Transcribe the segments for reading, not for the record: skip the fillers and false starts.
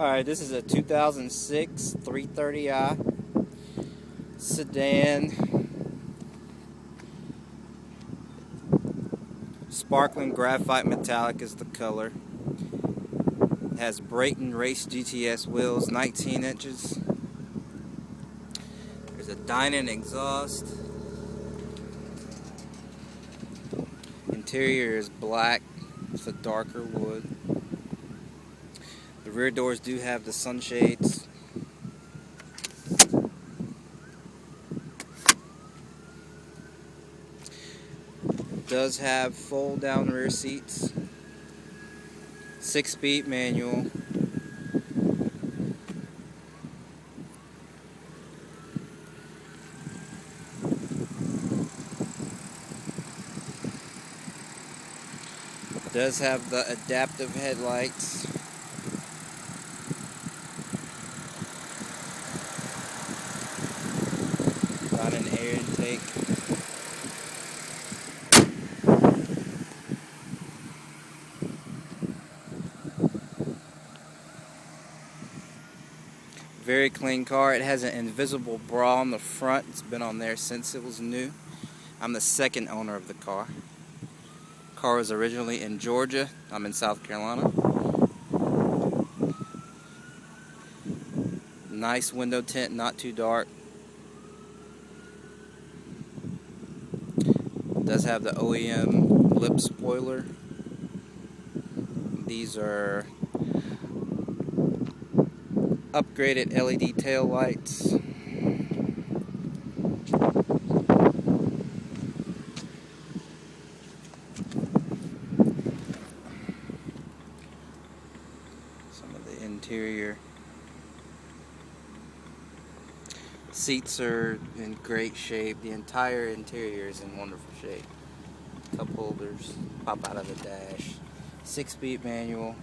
Alright, this is a 2006 330i sedan. Sparkling graphite metallic is the color. It has Breyton Race GTS wheels, 19 inches. There's a Dinan exhaust. Interior is black. It's a darker wood. The rear doors do have the sunshades. It does have fold down rear seats. 6-speed manual. It does have the adaptive headlights. Got an air intake. Very clean car. It has an invisible bra on the front. It's been on there since it was new. I'm the second owner of the car. Car was originally in Georgia. I'm in South Carolina. Nice window tint, not too dark. It does have the OEM lip spoiler. These are upgraded LED taillights. Some of the interior. Seats are in great shape. The entire interior is in wonderful shape. Cup holders pop out of the dash. 6-speed manual.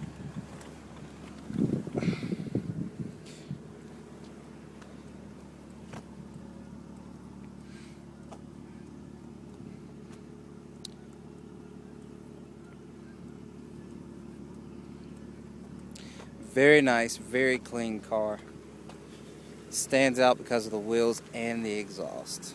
Very nice, very clean car. Stands out because of the wheels and the exhaust.